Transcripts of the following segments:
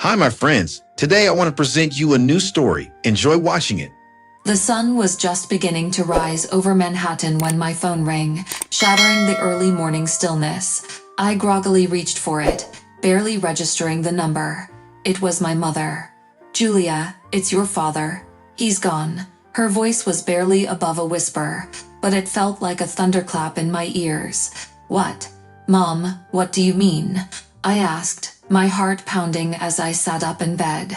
Hi, my friends. Today I want to present you a new story. Enjoy watching it. The sun was just beginning to rise over Manhattan when my phone rang, shattering the early morning stillness. I groggily reached for it, barely registering the number. It was my mother. "Julia, it's your father. He's gone." Her voice was barely above a whisper, but it felt like a thunderclap in my ears. "What? Mom, what do you mean?" I asked, my heart pounding as I sat up in bed.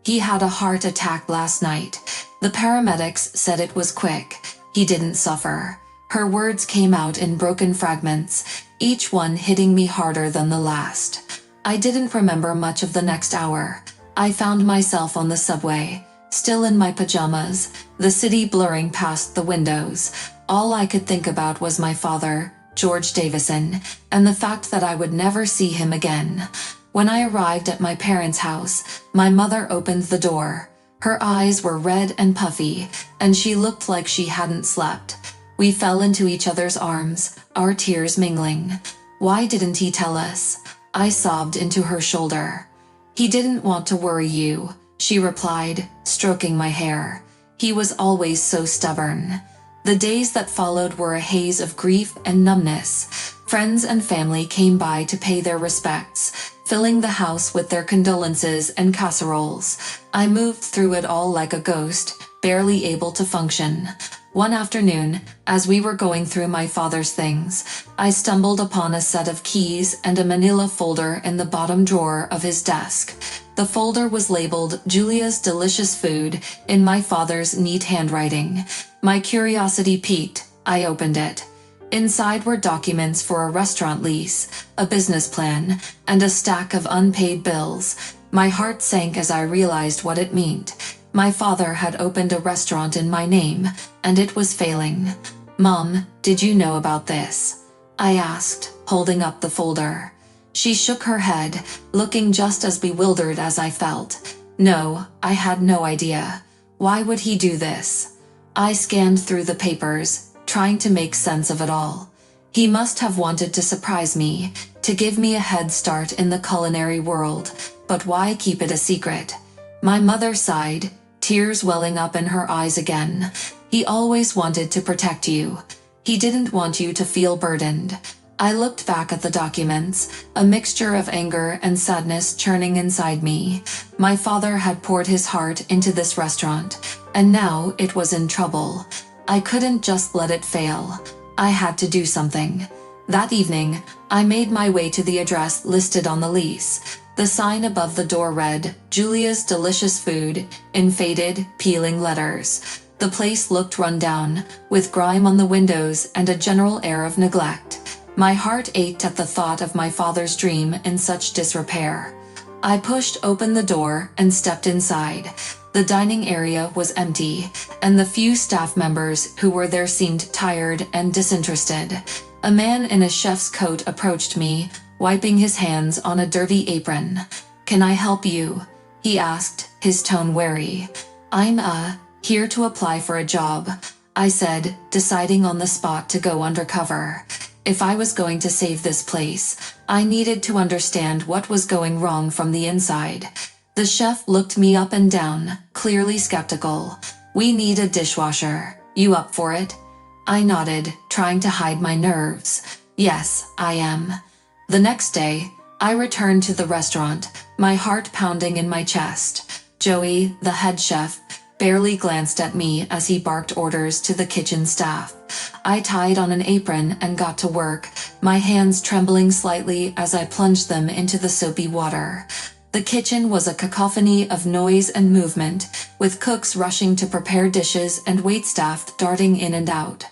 "He had a heart attack last night. The paramedics said it was quick. He didn't suffer." Her words came out in broken fragments, each one hitting me harder than the last. I didn't remember much of the next hour. I found myself on the subway, still in my pajamas, the city blurring past the windows. All I could think about was my father, George Davison, and the fact that I would never see him again. When I arrived at my parents' house, my mother opened the door. Her eyes were red and puffy, and she looked like she hadn't slept. We fell into each other's arms, our tears mingling. "Why didn't he tell us?" I sobbed into her shoulder. "He didn't want to worry you," she replied, stroking my hair. "He was always so stubborn." The days that followed were a haze of grief and numbness. Friends and family came by to pay their respects, filling the house with their condolences and casseroles. I moved through it all like a ghost, barely able to function. One afternoon, as we were going through my father's things, I stumbled upon a set of keys and a manila folder in the bottom drawer of his desk. The folder was labeled "Julia's Delicious Food" in my father's neat handwriting. My curiosity piqued. I opened it. Inside were documents for a restaurant lease, a business plan, and a stack of unpaid bills. My heart sank as I realized what it meant. My father had opened a restaurant in my name, and it was failing. "Mom, did you know about this?" I asked, holding up the folder. She shook her head, looking just as bewildered as I felt. "No, I had no idea. Why would he do this?" I scanned through the papers, trying to make sense of it all. He must have wanted to surprise me, to give me a head start in the culinary world, but why keep it a secret? My mother sighed, tears welling up in her eyes again. "He always wanted to protect you. He didn't want you to feel burdened." I looked back at the documents, a mixture of anger and sadness churning inside me. My father had poured his heart into this restaurant, and now it was in trouble. I couldn't just let it fail. I had to do something. That evening, I made my way to the address listed on the lease. The sign above the door read, "Julia's Delicious Food," in faded, peeling letters. The place looked run down, with grime on the windows and a general air of neglect. My heart ached at the thought of my father's dream in such disrepair. I pushed open the door and stepped inside. The dining area was empty, and the few staff members who were there seemed tired and disinterested. A man in a chef's coat approached me, wiping his hands on a dirty apron. "Can I help you?" he asked, his tone wary. "I'm here to apply for a job," I said, deciding on the spot to go undercover. If I was going to save this place, I needed to understand what was going wrong from the inside. The chef looked me up and down, clearly skeptical. "We need a dishwasher. You up for it?" I nodded, trying to hide my nerves. "Yes, I am." The next day, I returned to the restaurant, my heart pounding in my chest. Joey, the head chef, barely glanced at me as he barked orders to the kitchen staff. I tied on an apron and got to work, my hands trembling slightly as I plunged them into the soapy water. The kitchen was a cacophony of noise and movement, with cooks rushing to prepare dishes and waitstaff darting in and out.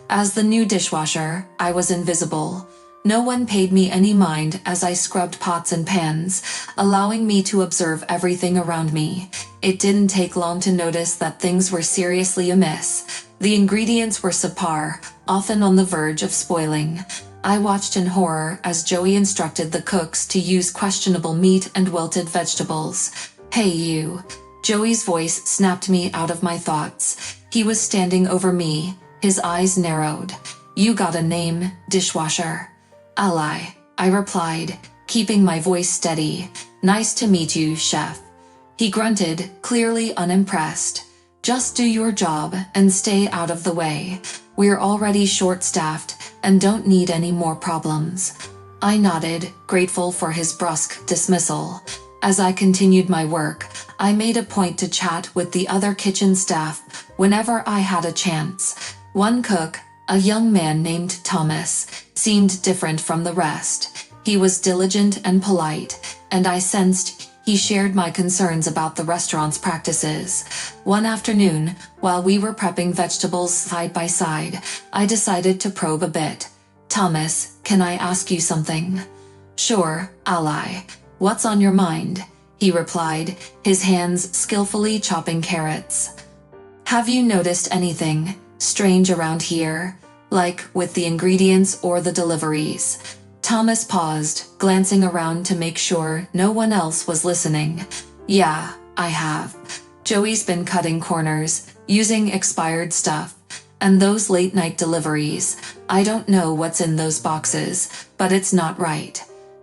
As the new dishwasher, I was invisible. No one paid me any mind as I scrubbed pots and pans, allowing me to observe everything around me. It didn't take long to notice that things were seriously amiss. The ingredients were subpar, often on the verge of spoiling. I watched in horror as Joey instructed the cooks to use questionable meat and wilted vegetables. "Hey you!" Joey's voice snapped me out of my thoughts. He was standing over me, his eyes narrowed. "You got a name, dishwasher." "Ally," I replied, keeping my voice steady. Nice to meet you, chef. He grunted, clearly unimpressed. Just do your job and stay out of the way. We're already short-staffed and don't need any more problems. I nodded, grateful for his brusque dismissal. As I continued my work, I made a point to chat with the other kitchen staff whenever I had a chance. One cook, a young man named Thomas, seemed different from the rest. He was diligent and polite, and I sensed he shared my concerns about the restaurant's practices. One afternoon, while we were prepping vegetables side by side, I decided to probe a bit. Thomas, can I ask you something? Sure, ally. What's on your mind? He replied, his hands skillfully chopping carrots. Have you noticed anything strange around here, like with the ingredients or the deliveries? Thomas paused, glancing around to make sure no one else was listening. Yeah, I have. Joey's been cutting corners, using expired stuff. And those late-night deliveries, I don't know what's in those boxes, but it's not right.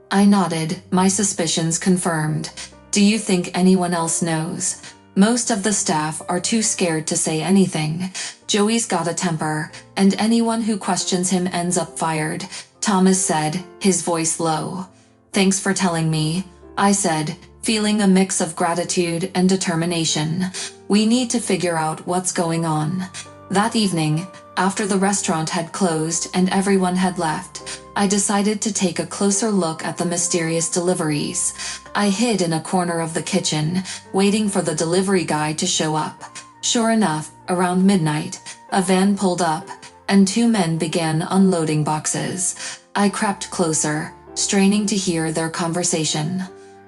I nodded, my suspicions confirmed. Do you think anyone else knows? Most of the staff are too scared to say anything. Joey's got a temper, and anyone who questions him ends up fired, Thomas said, his voice low. Thanks for telling me, I said, feeling a mix of gratitude and determination. We need to figure out what's going on. That evening, after the restaurant had closed and everyone had left, I decided to take a closer look at the mysterious deliveries. I hid in a corner of the kitchen, waiting for the delivery guy to show up. Sure enough, around midnight, a van pulled up, and two men began unloading boxes. I crept closer, straining to hear their conversation.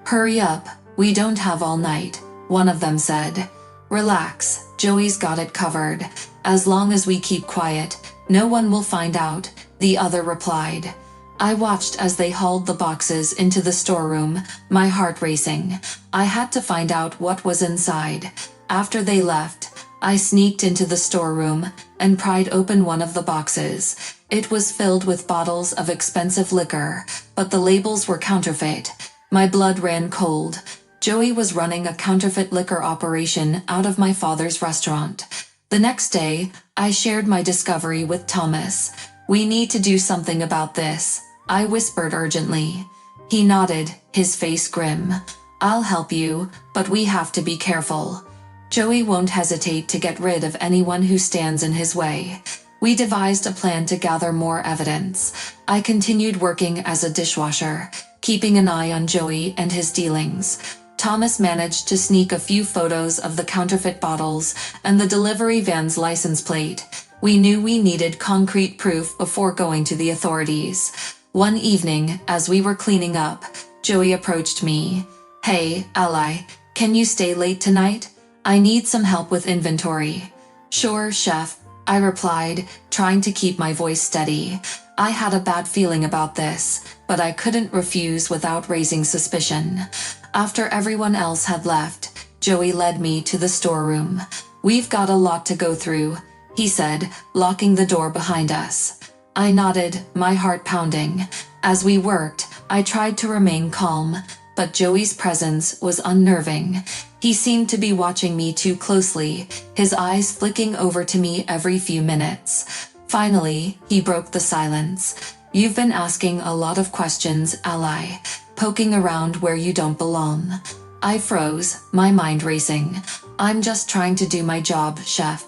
Hurry up, we don't have all night, one of them said. Relax, Joey's got it covered. As long as we keep quiet, no one will find out, the other replied. I watched as they hauled the boxes into the storeroom, my heart racing. I had to find out what was inside. After they left, I sneaked into the storeroom and pried open one of the boxes. It was filled with bottles of expensive liquor, but the labels were counterfeit. My blood ran cold. Joey was running a counterfeit liquor operation out of my father's restaurant. The next day, I shared my discovery with Thomas. We need to do something about this, I whispered urgently. He nodded, his face grim. I'll help you, but we have to be careful. Joey won't hesitate to get rid of anyone who stands in his way. We devised a plan to gather more evidence. I continued working as a dishwasher, keeping an eye on Joey and his dealings. Thomas managed to sneak a few photos of the counterfeit bottles and the delivery van's license plate. We knew we needed concrete proof before going to the authorities. One evening, as we were cleaning up, Joey approached me. Hey, ally, can you stay late tonight? I need some help with inventory. Sure, chef, I replied, trying to keep my voice steady. I had a bad feeling about this, but I couldn't refuse without raising suspicion. After everyone else had left, Joey led me to the storeroom. We've got a lot to go through, he said, locking the door behind us. I nodded, my heart pounding. As we worked, I tried to remain calm, but Joey's presence was unnerving. He seemed to be watching me too closely, his eyes flicking over to me every few minutes. Finally, he broke the silence. You've been asking a lot of questions, ally, poking around where you don't belong. I froze, my mind racing. I'm just trying to do my job, chef.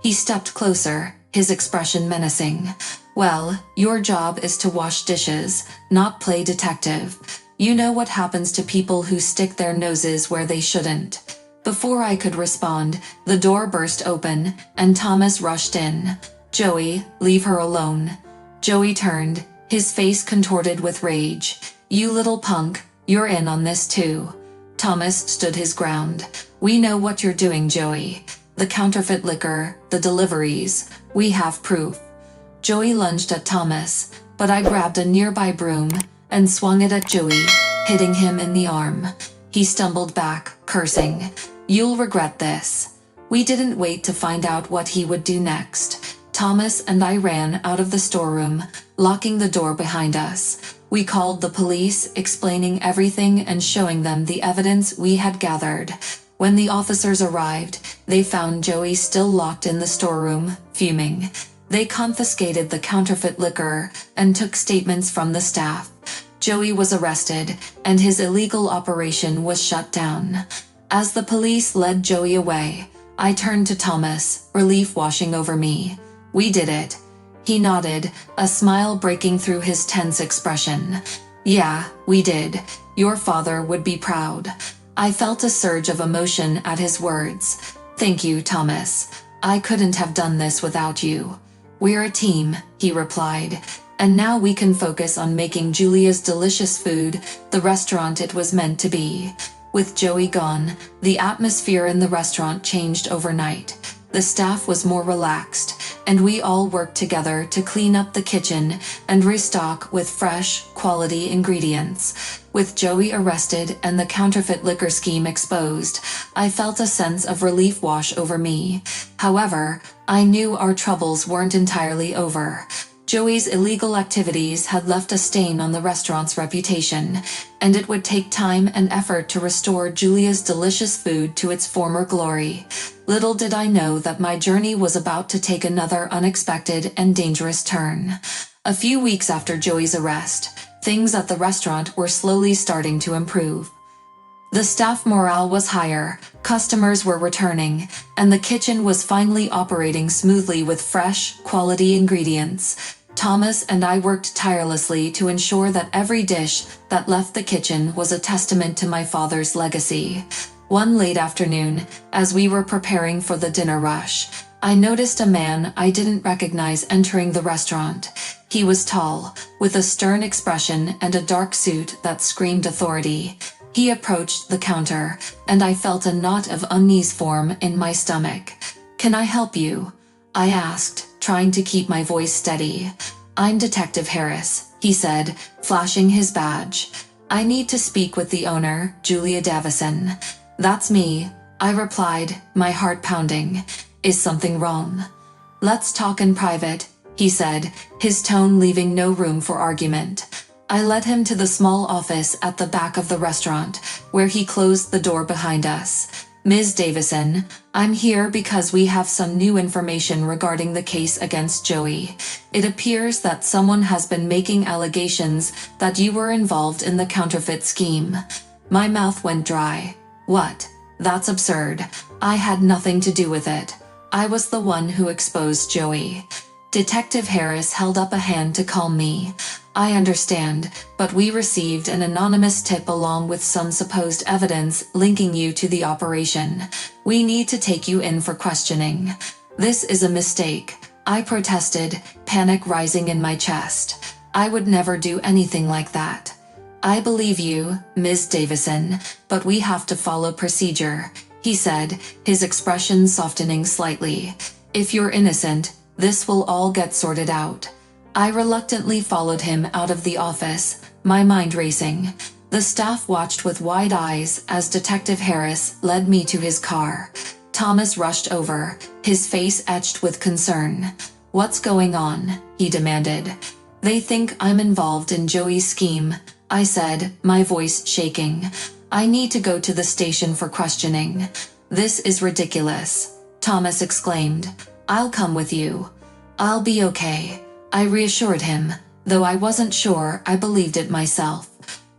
He stepped closer, his expression menacing. Well, your job is to wash dishes, not play detective. You know what happens to people who stick their noses where they shouldn't. Before I could respond, the door burst open, and Thomas rushed in. Joey, leave her alone. Joey turned, his face contorted with rage. You little punk, you're in on this too. Thomas stood his ground. We know what you're doing, Joey. The counterfeit liquor, the deliveries, we have proof. Joey lunged at Thomas, but I grabbed a nearby broom and swung it at Joey, hitting him in the arm. He stumbled back, cursing. You'll regret this. We didn't wait to find out what he would do next. Thomas and I ran out of the storeroom, locking the door behind us. We called the police, explaining everything and showing them the evidence we had gathered. When the officers arrived, they found Joey still locked in the storeroom, fuming. They confiscated the counterfeit liquor and took statements from the staff. Joey was arrested, and his illegal operation was shut down. As the police led Joey away, I turned to Thomas, relief washing over me. We did it. He nodded, a smile breaking through his tense expression. Yeah, we did. Your father would be proud. I felt a surge of emotion at his words. Thank you, Thomas. I couldn't have done this without you. We're a team, he replied. And now we can focus on making Julia's delicious food the restaurant it was meant to be. With Joey gone, the atmosphere in the restaurant changed overnight. The staff was more relaxed, and we all worked together to clean up the kitchen and restock with fresh, quality ingredients. With Joey arrested and the counterfeit liquor scheme exposed, I felt a sense of relief wash over me. However, I knew our troubles weren't entirely over. Joey's illegal activities had left a stain on the restaurant's reputation, and it would take time and effort to restore Julia's delicious food to its former glory. Little did I know that my journey was about to take another unexpected and dangerous turn. A few weeks after Joey's arrest, things at the restaurant were slowly starting to improve. The staff morale was higher, customers were returning, and the kitchen was finally operating smoothly with fresh, quality ingredients. Thomas and I worked tirelessly to ensure that every dish that left the kitchen was a testament to my father's legacy. One late afternoon, as we were preparing for the dinner rush, I noticed a man I didn't recognize entering the restaurant. He was tall, with a stern expression and a dark suit that screamed authority. He approached the counter, and I felt a knot of unease form in my stomach. "Can I help you?" I asked, trying to keep my voice steady. "I'm Detective Harris," he said, flashing his badge. "I need to speak with the owner, Julia Davison." "That's me," I replied, my heart pounding. "Is something wrong?" "Let's talk in private," he said, his tone leaving no room for argument. I led him to the small office at the back of the restaurant, where he closed the door behind us. "Ms. Davison, I'm here because we have some new information regarding the case against Joey. It appears that someone has been making allegations that you were involved in the counterfeit scheme." My mouth went dry. "What? That's absurd. I had nothing to do with it. I was the one who exposed Joey." Detective Harris held up a hand to calm me. "I understand, but we received an anonymous tip along with some supposed evidence linking you to the operation. We need to take you in for questioning." "This is a mistake," I protested, panic rising in my chest. "I would never do anything like that." "I believe you, Ms. Davison, but we have to follow procedure," he said, his expression softening slightly. "If you're innocent, this will all get sorted out." I reluctantly followed him out of the office, my mind racing. The staff watched with wide eyes as Detective Harris led me to his car. Thomas rushed over, his face etched with concern. "What's going on?" he demanded. "They think I'm involved in Joey's scheme," I said, my voice shaking. "I need to go to the station for questioning." "This is ridiculous," Thomas exclaimed. "I'll come with you." "I'll be okay," I reassured him, though I wasn't sure I believed it myself.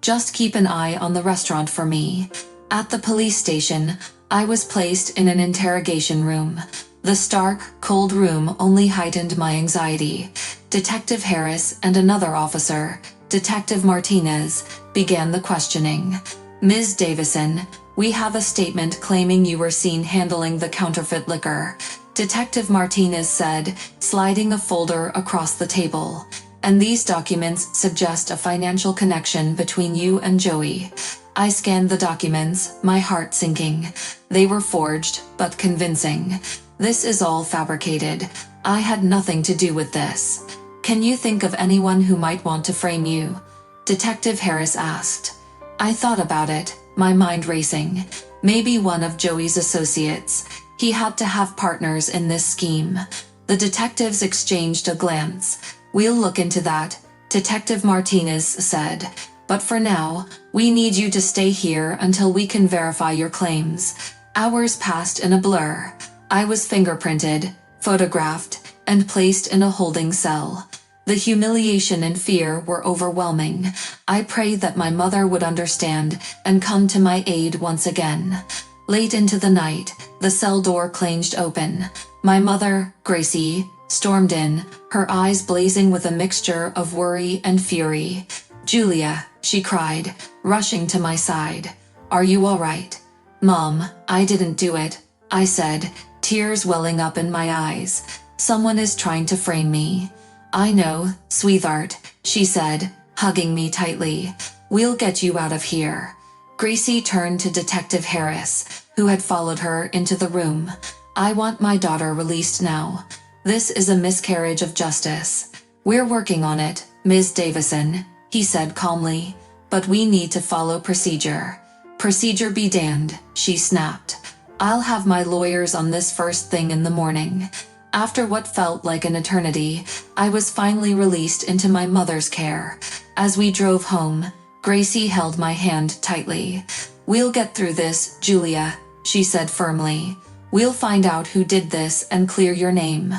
"Just keep an eye on the restaurant for me." At the police station, I was placed in an interrogation room. The stark, cold room only heightened my anxiety. Detective Harris and another officer, Detective Martinez, began the questioning. "Ms. Davison, we have a statement claiming you were seen handling the counterfeit liquor," Detective Martinez said, sliding a folder across the table. "And these documents suggest a financial connection between you and Joey." I scanned the documents, my heart sinking. They were forged, but convincing. "This is all fabricated. I had nothing to do with this." "Can you think of anyone who might want to frame you?" Detective Harris asked. I thought about it, my mind racing. Maybe one of Joey's associates. He had to have partners in this scheme. The detectives exchanged a glance. "We'll look into that," Detective Martinez said. But for now, we need you to stay here until we can verify your claims. Hours passed in a blur. I was fingerprinted, photographed, and placed in a holding cell. The humiliation and fear were overwhelming. I prayed that my mother would understand and come to my aid once again. Late into the night, the cell door clanged open. My mother, Gracie, stormed in, her eyes blazing with a mixture of worry and fury. "Julia," she cried, rushing to my side. "Are you all right?" "Mom, I didn't do it," I said, tears welling up in my eyes. "Someone is trying to frame me." "I know, sweetheart," she said, hugging me tightly. "We'll get you out of here." Gracie turned to Detective Harris, who had followed her into the room. "I want my daughter released now. This is a miscarriage of justice." "We're working on it, Ms. Davison," he said calmly, "but we need to follow procedure." "Procedure be damned," she snapped. "I'll have my lawyers on this first thing in the morning." After what felt like an eternity, I was finally released into my mother's care. As we drove home, Gracie held my hand tightly. "We'll get through this, Julia," she said firmly. "We'll find out who did this and clear your name."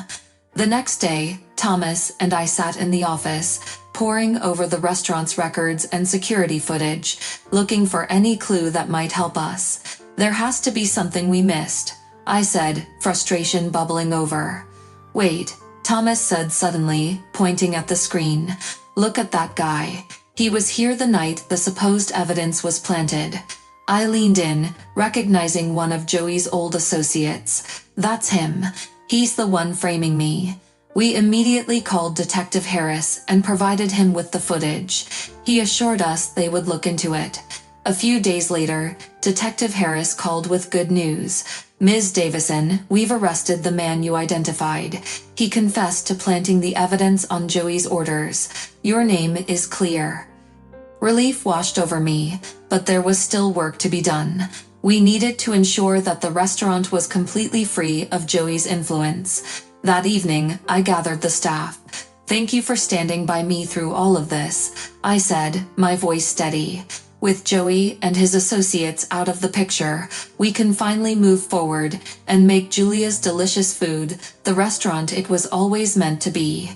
The next day, Thomas and I sat in the office, poring over the restaurant's records and security footage, looking for any clue that might help us. "There has to be something we missed," I said, frustration bubbling over. "Wait," Thomas said suddenly, pointing at the screen. "Look at that guy. He was here the night the supposed evidence was planted." I leaned in, recognizing one of Joey's old associates. "That's him. He's the one framing me." We immediately called Detective Harris and provided him with the footage. He assured us they would look into it. A few days later, Detective Harris called with good news. "Ms. Davison, we've arrested the man you identified. He confessed to planting the evidence on Joey's orders. Your name is clear." Relief washed over me, but there was still work to be done. We needed to ensure that the restaurant was completely free of Joey's influence. That evening, I gathered the staff. "Thank you for standing by me through all of this," I said, my voice steady. "With Joey and his associates out of the picture, we can finally move forward and make Julia's delicious food the restaurant it was always meant to be."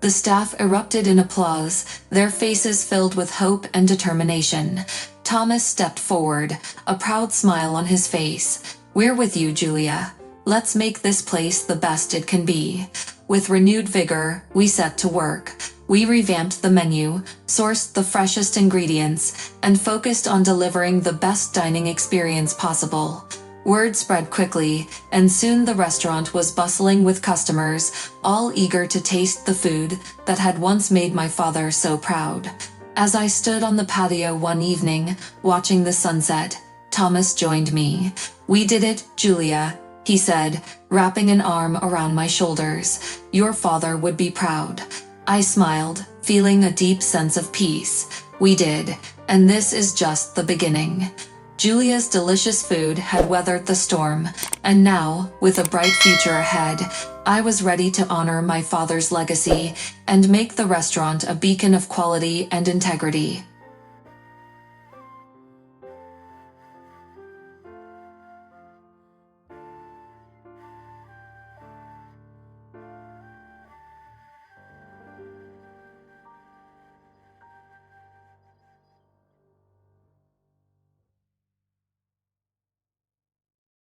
The staff erupted in applause, their faces filled with hope and determination. Thomas stepped forward, a proud smile on his face. "We're with you, Julia. Let's make this place the best it can be." With renewed vigor, we set to work. We revamped the menu, sourced the freshest ingredients, and focused on delivering the best dining experience possible. Word spread quickly, and soon the restaurant was bustling with customers, all eager to taste the food that had once made my father so proud. As I stood on the patio one evening, watching the sunset, Thomas joined me. "We did it, Julia," he said, wrapping an arm around my shoulders. "Your father would be proud." I smiled, feeling a deep sense of peace. We did, and this is just the beginning. Julia's delicious food had weathered the storm, and now, with a bright future ahead, I was ready to honor my father's legacy and make the restaurant a beacon of quality and integrity.